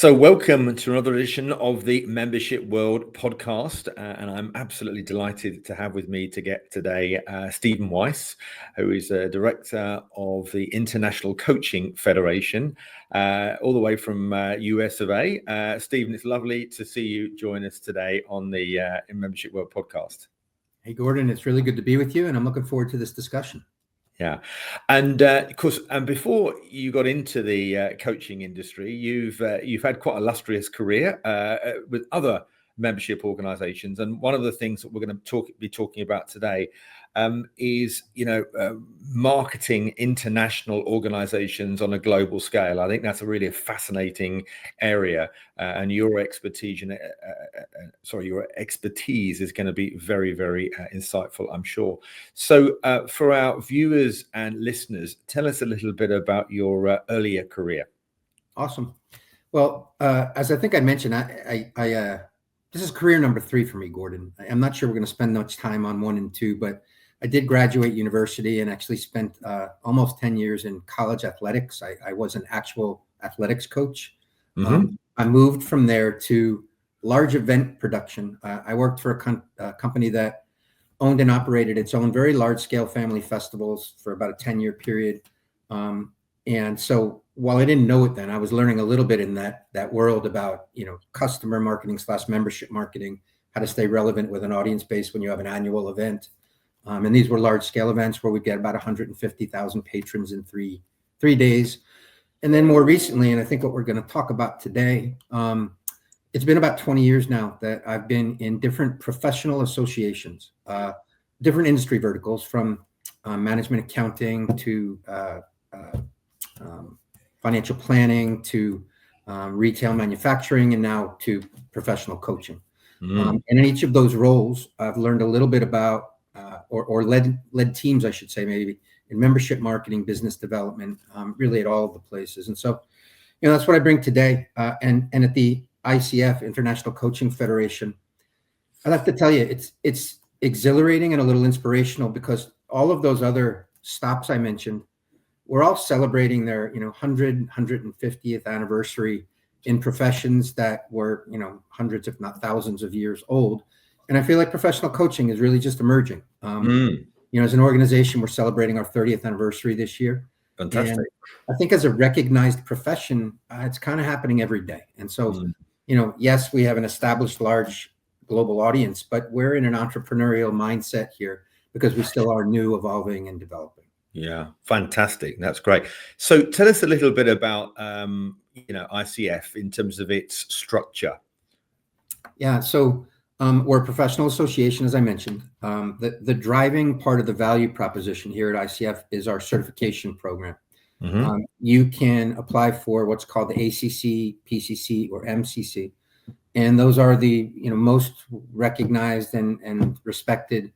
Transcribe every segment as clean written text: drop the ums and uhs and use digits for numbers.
So, welcome to another edition of the Membership World podcast. And I'm absolutely delighted to have with me today Stephen Weiss, who is a director of the International Coaching Federation, all the way from US of A. Stephen, it's lovely to see you join us today on the Membership World podcast. Hey, Gordon, it's really good to be with you, and I'm looking forward to this discussion. Yeah. And of course, and before you got into the coaching industry, you've had quite a illustrious career with other membership organizations. And one of the things that we're going to be talking about today is, marketing international organizations on a global scale. I think that's a really fascinating area, and your expertise is going to be very, very insightful, I'm sure. So for our viewers and listeners, tell us a little bit about your earlier career. Awesome. Well, as I think I mentioned, this is career number 3 for me, Gordon. I'm not sure we're going to spend much time on 1 and 2, but I did graduate university and actually spent almost 10 years in college athletics. I was an actual athletics coach. Mm-hmm. I moved from there to large event production. I worked for a company that owned and operated its own very large-scale family festivals for about a 10-year period. And so while I didn't know it then, I was learning a little bit in that world about, customer marketing / membership marketing, how to stay relevant with an audience base when you have an annual event. And these were large scale events where we'd get about 150,000 patrons in three days. And then more recently, and I think what we're going to talk about today, it's been about 20 years now that I've been in different professional associations, different industry verticals, from management accounting to financial planning to retail manufacturing, and now to professional coaching. And in each of those roles, I've learned a little bit about, or led teams, I should say, maybe in membership marketing, business development, really at all of the places. And so, that's what I bring today. And at the ICF, International Coaching Federation, I'd have to tell you, it's exhilarating and a little inspirational, because all of those other stops I mentioned, we're all celebrating their 150th anniversary in professions that were hundreds, if not thousands of years old. And I feel like professional coaching is really just emerging. As an organization, we're celebrating our 30th anniversary this year. Fantastic. And I think as a recognized profession, it's kind of happening every day. And so, yes, we have an established large global audience, but we're in an entrepreneurial mindset here because we still are new, evolving, and developing. Yeah, fantastic. That's great. So tell us a little bit about, ICF in terms of its structure. Yeah, so we're a professional association, as I mentioned. The driving part of the value proposition here at ICF is our certification program. Mm-hmm. You can apply for what's called the ACC, PCC, or MCC. And those are the most recognized and respected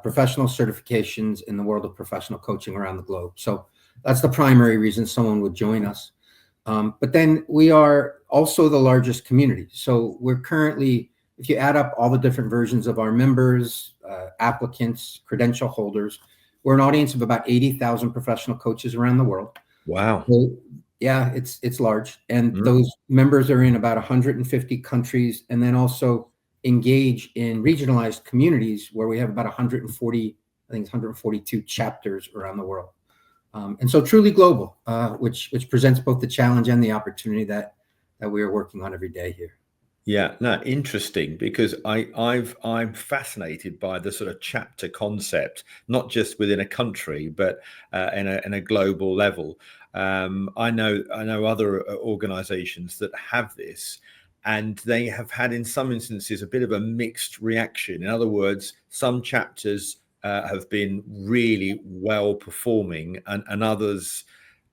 professional certifications in the world of professional coaching around the globe. So that's the primary reason someone would join us. But then we are also the largest community. So we're currently, if you add up all the different versions of our members, applicants, credential holders, we're an audience of about 80,000 professional coaches around the world. Wow. So, yeah, it's large. And those members are in about 150 countries, and then also engage in regionalized communities where we have about 142 chapters around the world. And so truly global, which presents both the challenge and the opportunity that we are working on every day here. Yeah, no, interesting, because I'm fascinated by the sort of chapter concept, not just within a country, but in a global level. I know other organizations that have this, and they have had, in some instances, a bit of a mixed reaction. In other words, some chapters have been really well performing, and others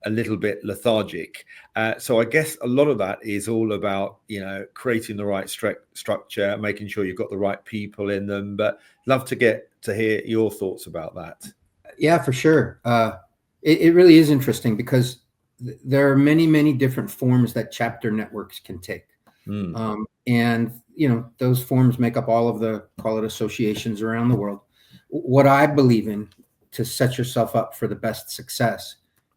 a little bit lethargic. So I guess a lot of that is all about, creating the right structure, making sure you've got the right people in them. But love to get to hear your thoughts about that. Yeah, for sure. It really is interesting because there are many, many different forms that chapter networks can take. And, those forms make up all of the, call it, associations around the world. What I believe in to set yourself up for the best success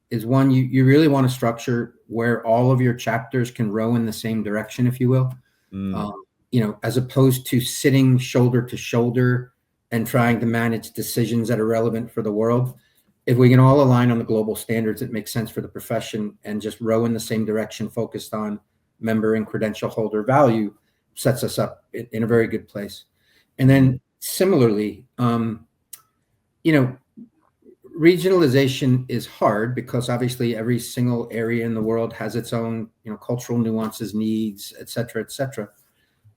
is, one, you really want to structure where all of your chapters can row in the same direction, if you will. As opposed to sitting shoulder to shoulder and trying to manage decisions that are relevant for the world. If we can all align on the global standards, it makes sense for the profession, and just row in the same direction, focused on member and credential holder value, sets us up in a very good place. And then similarly, regionalization is hard because obviously every single area in the world has its own, cultural nuances, needs, et cetera, et cetera.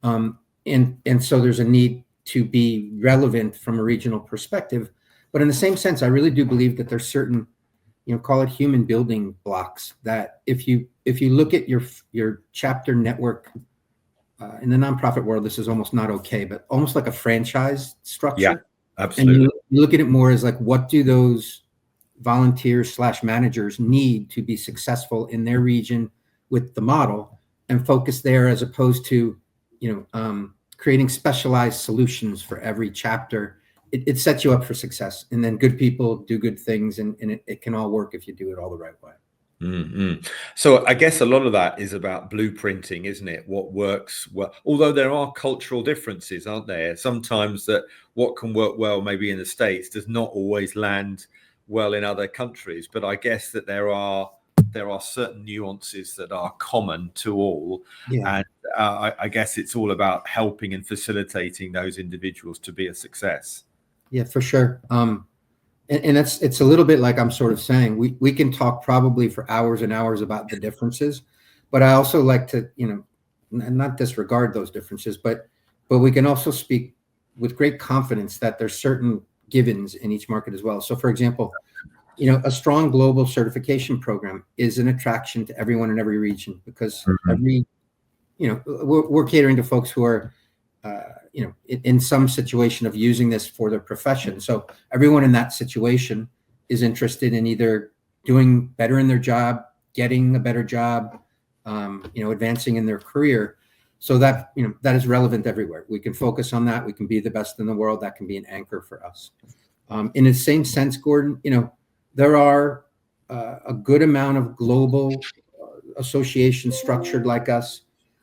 And so there's a need to be relevant from a regional perspective. But in the same sense, I really do believe that there's certain, call it human building blocks, that if you look at your chapter network, in the nonprofit world, this is almost not okay, but almost like a franchise structure. Yeah, absolutely. And you look at it more as like, what do those volunteers / managers need to be successful in their region with the model, and focus there, as opposed to, creating specialized solutions for every chapter. It sets you up for success, and then good people do good things, and it can all work if you do it all the right way. Mm-hmm. So I guess a lot of that is about blueprinting, isn't it? What works well, although there are cultural differences, aren't there? Sometimes that what can work well maybe in the States does not always land well in other countries. But I guess that there are certain nuances that are common to all. Yeah. And I guess it's all about helping and facilitating those individuals to be a success. Yeah, for sure. And it's a little bit like I'm sort of saying, we can talk probably for hours and hours about the differences, but I also like to, not disregard those differences, but we can also speak with great confidence that there's certain givens in each market as well. So for example, a strong global certification program is an attraction to everyone in every region, because we're catering to folks who are, in some situation of using this for their profession. So everyone in that situation is interested in either doing better in their job, getting a better job, advancing in their career. So that, that is relevant everywhere. We can focus on that. We can be the best in the world. That can be an anchor for us. In the same sense, Gordon, there are a good amount of global associations structured like us.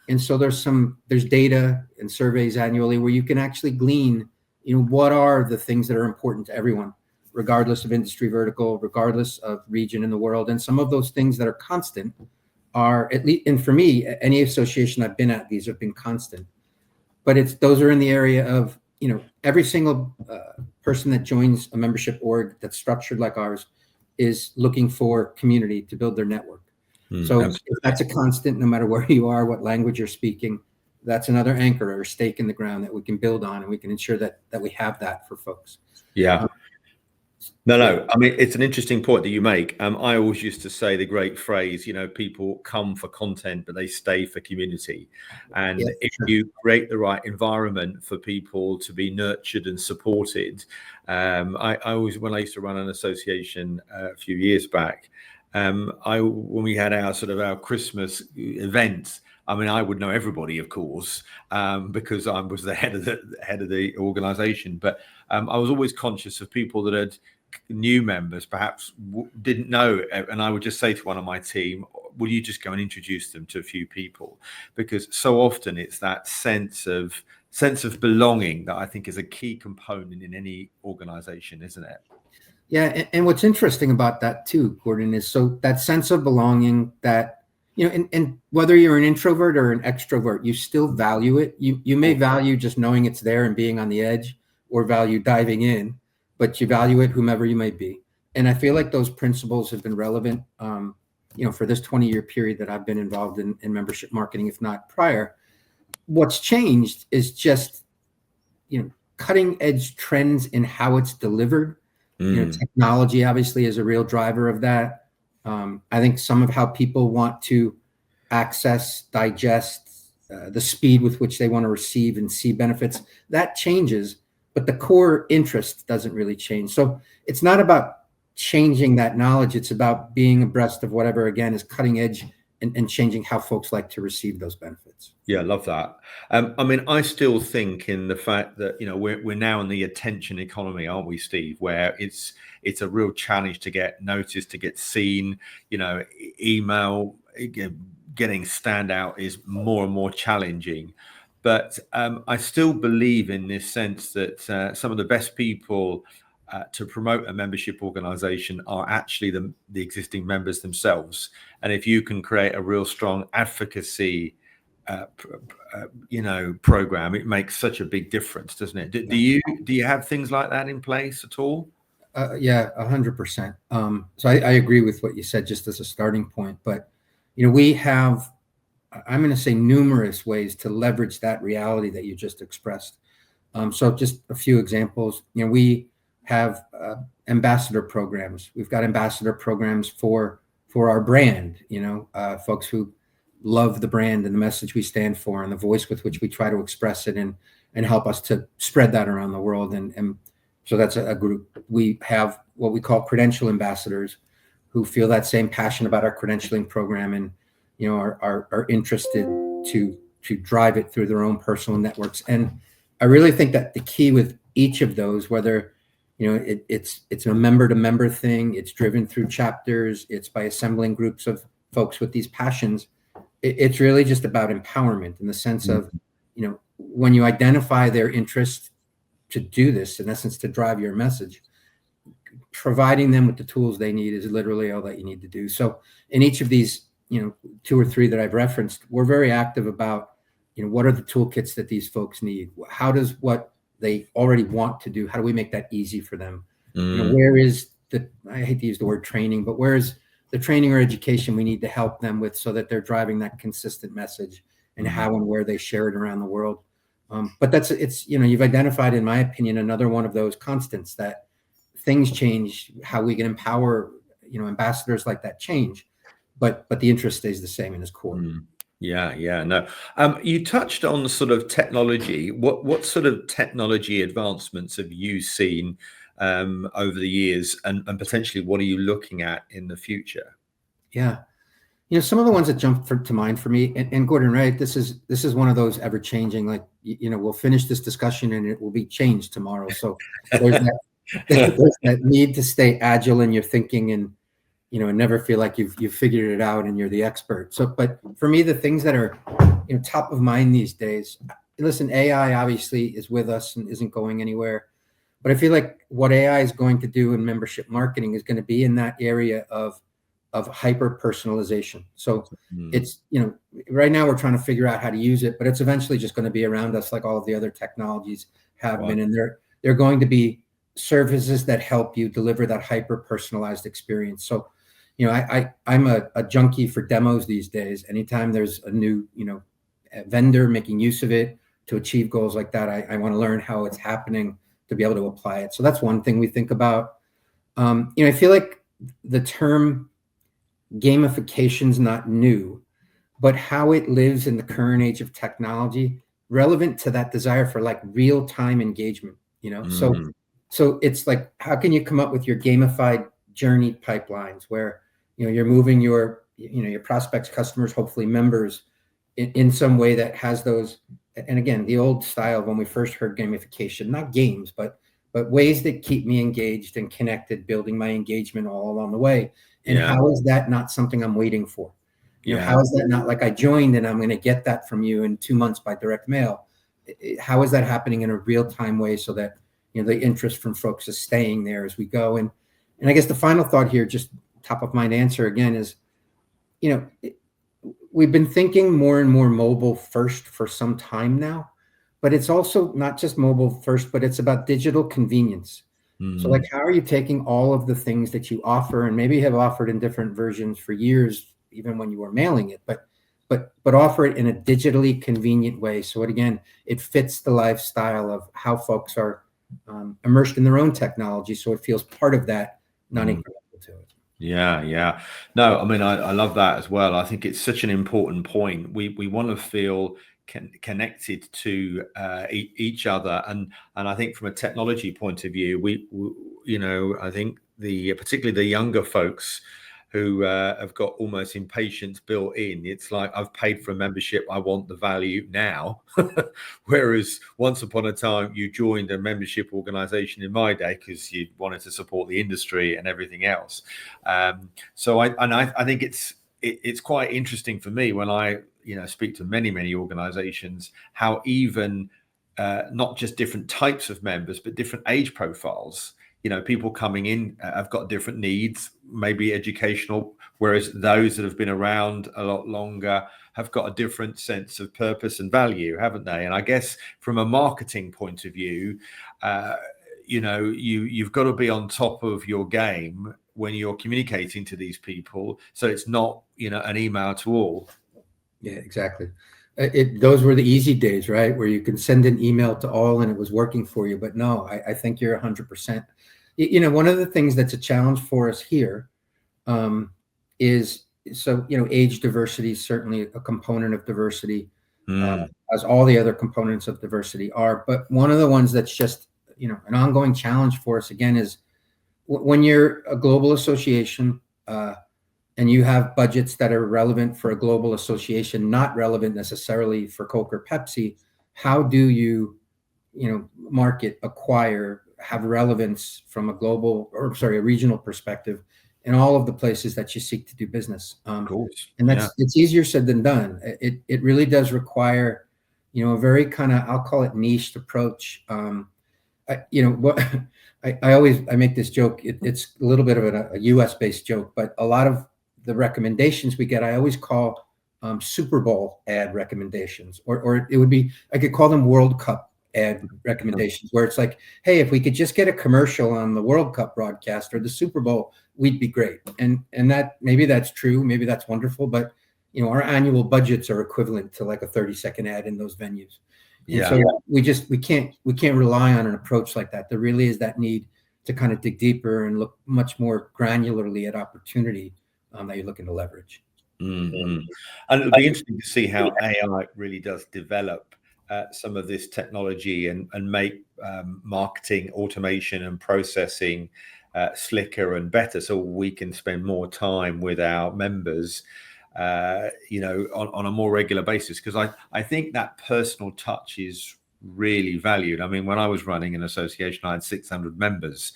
And so there's data and surveys annually where you can actually glean, what are the things that are important to everyone, regardless of industry vertical, regardless of region in the world. And some of those things that are constant are, at least, and for me, any association I've been at, these have been constant. But those are in the area of, every single person that joins a membership org that's structured like ours is looking for community to build their network. So if that's a constant, no matter where you are, what language you're speaking, that's another anchor or stake in the ground that we can build on, and we can ensure that we have that for folks. Yeah. No. I mean, it's an interesting point that you make. I always used to say the great phrase, people come for content, but they stay for community. And if you create the right environment for people to be nurtured and supported, I always, when I used to run an association a few years back, when we had our Christmas events, I mean, I would know everybody, of course, because I was the head of the organization. But I was always conscious of people that had new members, perhaps didn't know. And I would just say to one of my team, will you just go and introduce them to a few people? Because so often it's that sense of belonging that I think is a key component in any organization, isn't it? Yeah, and what's interesting about that too, Gordon, is so that sense of belonging that, and whether you're an introvert or an extrovert, you still value it. You may value just knowing it's there and being on the edge, or value diving in, but you value it whomever you may be. And I feel like those principles have been relevant, for this 20-year period that I've been involved in membership marketing, if not prior. What's changed is just, cutting edge trends in how it's delivered. Technology obviously is a real driver of that. I think some of how people want to access, digest, the speed with which they want to receive and see benefits, that changes, but the core interest doesn't really change. So it's not about changing that knowledge. It's about being abreast of whatever, again, is cutting edge and changing how folks like to receive those benefits. Yeah, I love that. I mean, I still think in the fact that, we're now in the attention economy, aren't we, Steve? Where it's a real challenge to get noticed, to get seen. Email getting standout is more and more challenging. But I still believe in this sense that some of the best people to promote a membership organization are actually the existing members themselves. And if you can create a real strong advocacy program, it makes such a big difference, doesn't it? Do you have things like that in place at all? Yeah, 100%. So I agree with what you said just as a starting point, but we have, I'm going to say, numerous ways to leverage that reality that you just expressed. So just a few examples. We have ambassador programs. We've got ambassador programs for our brand. Folks who love the brand and the message we stand for and the voice with which we try to express it and help us to spread that around the world. And so that's a group. We have what we call credential ambassadors who feel that same passion about our credentialing program and are interested to drive it through their own personal networks. And I really think that the key with each of those, whether it's a member to member thing, it's driven through chapters, it's by assembling groups of folks with these passions, it's really just about empowerment in the sense of when you identify their interest to do this, in essence, to drive your message, providing them with the tools they need is literally all that you need to do. So in each of these, 2 or 3 that I've referenced, we're very active about, what are the toolkits that these folks need? How does what they already want to do, how do we make that easy for them? Where is I hate to use the word training, but where is the training or education we need to help them with so that they're driving that consistent message and how and where they share it around the world? But you've identified, in my opinion, another one of those constants that things change, how we can empower, ambassadors like that change, but the interest stays the same in its core. Yeah. No, you touched on sort of technology. What sort of technology advancements have you seen over the years, and potentially what are you looking at in the future? Yeah. Some of the ones that jump to mind for me, and Gordon, right? This is one of those ever changing. Like, we'll finish this discussion and it will be changed tomorrow. So there's that need to stay agile in your thinking and and never feel like you've figured it out and you're the expert. So, but for me, the things that are top of mind these days. Listen, AI obviously is with us and isn't going anywhere. But I feel like what AI is going to do in membership marketing is going to be in that area of hyper personalization. So it's, right now we're trying to figure out how to use it, but it's eventually just going to be around us like all of the other technologies have been. And they're going to be services that help you deliver that hyper personalized experience. So, I'm a junkie for demos these days. Anytime there's a new, a vendor making use of it to achieve goals like that, I want to learn how it's happening to be able to apply it. So that's one thing we think about. I feel like the term gamification's not new, but how it lives in the current age of technology, relevant to that desire for like real-time engagement, So it's like, how can you come up with your gamified journey pipelines where, you're moving your prospects, customers, hopefully members in some way that has those. And again, the old style of when we first heard gamification, not games, but ways that keep me engaged and connected, building my engagement all along the way. And how is that not something I'm waiting for? How is that not like I joined and I'm going to get that from you in 2 months by direct mail? How is that happening in a real-time way so that, the interest from folks is staying there as we go? And I guess the final thought here, just top of mind answer again, is, we've been thinking more and more mobile first for some time now, but it's also not just mobile first, but it's about digital convenience. So like, how are you taking all of the things that you offer and maybe have offered in different versions for years, even when you were mailing it, but offer it in a digitally convenient way. So it fits the lifestyle of how folks are immersed in their own technology. So it feels part of that, not incremental to it. Yeah. No, I mean, I love that as well. I think it's such an important point. We want to feel connected to each other, and I think from a technology point of view, I think particularly the younger folks who have got almost impatience built in. It's like, I've paid for a membership, I want the value now. Whereas once upon a time, you joined a membership organization in my day because you wanted to support the industry and everything else. So I think it's quite interesting for me when I speak to many organizations, how even not just different types of members, but different age profiles. People coming in have got different needs, maybe educational, whereas those that have been around a lot longer have got a different sense of purpose and value, haven't they? And I guess from a marketing point of view, you've got to be on top of your game when you're communicating to these people, so it's not an email to all. Yeah, exactly. Those were the easy days, right, where you can send an email to all and it was working for you. But no, I think you're 100%. One of the things that's a challenge for us here is, age diversity is certainly a component of diversity, as all the other components of diversity are. But one of the ones that's just, an ongoing challenge for us, again, is when you're a global association and you have budgets that are relevant for a global association, not relevant necessarily for Coke or Pepsi, how do you, market, acquire, have relevance from a regional perspective in all of the places that you seek to do business? Of course. And it's easier said than done. It really does require, a very kind of, I'll call it niched approach. I make this joke. It's a little bit of a US based joke, but a lot of the recommendations we get, I always call Super Bowl ad recommendations, or it would be, I could call them World Cup ad recommendations, where it's like, hey, if we could just get a commercial on the World Cup broadcast or the Super Bowl, we'd be great. And that, maybe that's true, maybe that's wonderful, but our annual budgets are equivalent to like a 30-second ad in those venues. Yeah. And so we can't rely on an approach like that. There really is that need to kind of dig deeper and look much more granularly at opportunity that you're looking to leverage. Mm-hmm. And it'll be interesting to see how AI really does develop some of this technology and make marketing, automation and processing slicker and better, so we can spend more time with our members on a more regular basis. Because I think that personal touch is really valued. I mean, when I was running an association, I had 600 members.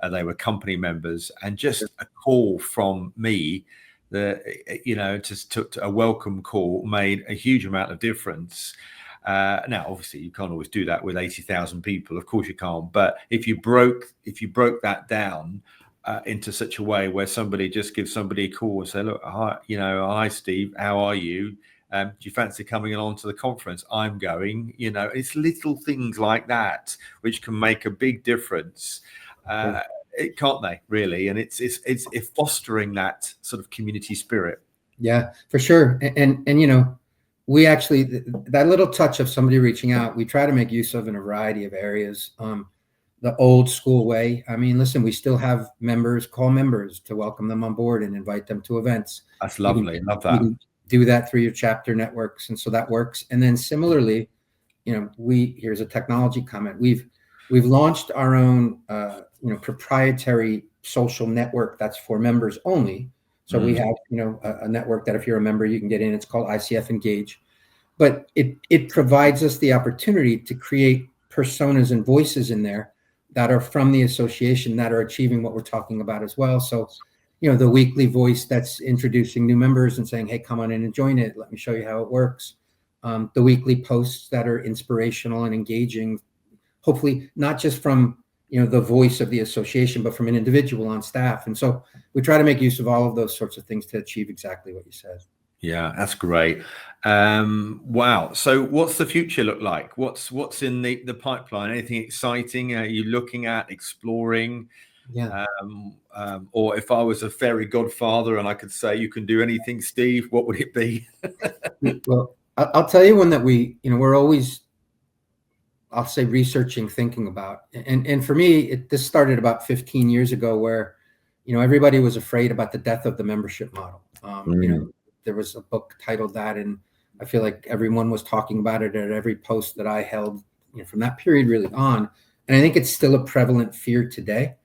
They were company members, and just a call from me, just took a welcome call, made a huge amount of difference. Now, obviously, you can't always do that with 80,000 people. Of course, you can't. But if you broke that down into such a way where somebody just gives somebody a call and say, look, hi, Steve, how are you? Do you fancy coming along to the conference? I'm going. It's little things like that which can make a big difference. It can't they, really? And it's fostering that sort of community spirit. Yeah, for sure. And we actually, that little touch of somebody reaching out, we try to make use of in a variety of areas. The old school way. I mean, listen, we still have members call members to welcome them on board and invite them to events. That's lovely. Love that. You do that through your chapter networks, and so that works. And then similarly, here's a technology comment. We've launched our own proprietary social network that's for members only. So we have a network that if you're a member, you can get in. It's called ICF Engage, but it provides us the opportunity to create personas and voices in there that are from the association that are achieving what we're talking about as well. So the weekly voice that's introducing new members and saying, hey, come on in and join it. Let me show you how it works. The weekly posts that are inspirational and engaging, hopefully not just from the voice of the association, but from an individual on staff. And so we try to make use of all of those sorts of things to achieve exactly what you said. Yeah, that's great. Wow. So what's the future look like? What's in the pipeline? Anything exciting are you looking at, exploring? Yeah. Or if I was a fairy godfather and I could say you can do anything, Steve, what would it be? Well, I'll tell you one that we're always, I'll say, researching, thinking about. And for me, this started about 15 years ago, where everybody was afraid about the death of the membership model. There was a book titled that, and I feel like everyone was talking about it at every post that I held from that period really on. And I think it's still a prevalent fear today.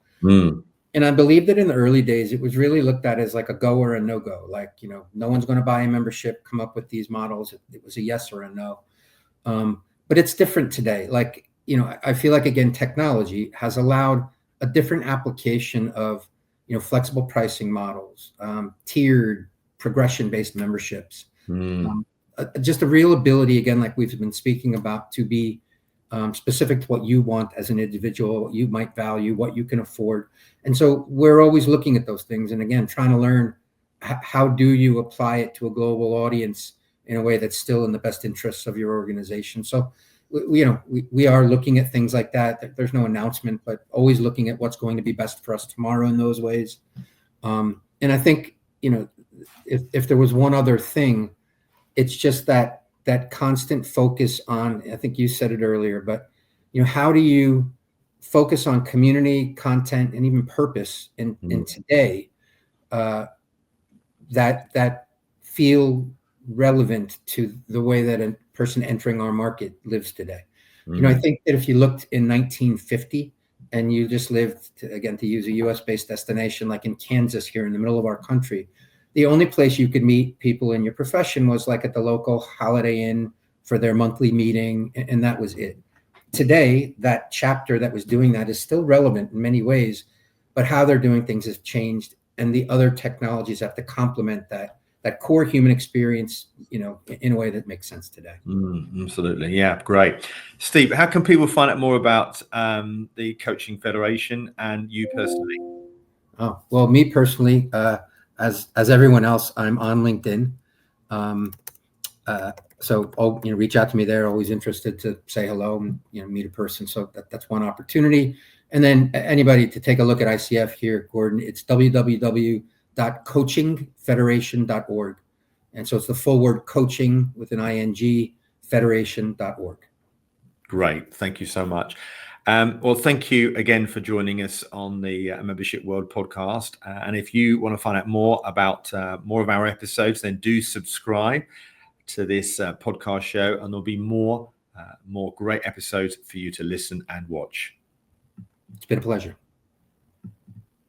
And I believe that in the early days, it was really looked at as like a go or a no go. Like, no one's going to buy a membership, come up with these models. It was a yes or a no. But it's different today. Like, I feel like, again, technology has allowed a different application of, flexible pricing models, tiered progression-based memberships, just a real ability, again, like we've been speaking about, to be specific to what you want as an individual, what you might value, what you can afford. And so we're always looking at those things. And again, trying to learn how do you apply it to a global audience in a way that's still in the best interests of your organization. So, we are looking at things like that. There's no announcement, but always looking at what's going to be best for us tomorrow in those ways. And I think, if there was one other thing, it's just that constant focus on, I think you said it earlier, but, how do you focus on community, content, and even purpose in today that feel relevant to the way that a person entering our market lives today. I think that if you looked in 1950 and you just lived, to use a US-based destination like in Kansas here in the middle of our country, the only place you could meet people in your profession was like at the local Holiday Inn for their monthly meeting, and that was it. Today, that chapter that was doing that is still relevant in many ways, but how they're doing things has changed, and the other technologies have to complement that core human experience, in a way that makes sense today. Absolutely. Yeah, great. Steve, how can people find out more about the Coaching Federation and you personally? Oh, well, me personally, as everyone else, I'm on LinkedIn. So reach out to me there. Always interested to say hello and meet a person. So that's one opportunity. And then anybody to take a look at ICF here, Gordon, it's www.coachingfederation.org. And so it's the full word coaching with an ing, federation.org. Great. Thank you so much. Well, thank you again for joining us on the Membership World podcast. And if you want to find out more about more of our episodes, then do subscribe to this podcast show, and there'll be more great episodes for you to listen and watch. It's been a pleasure.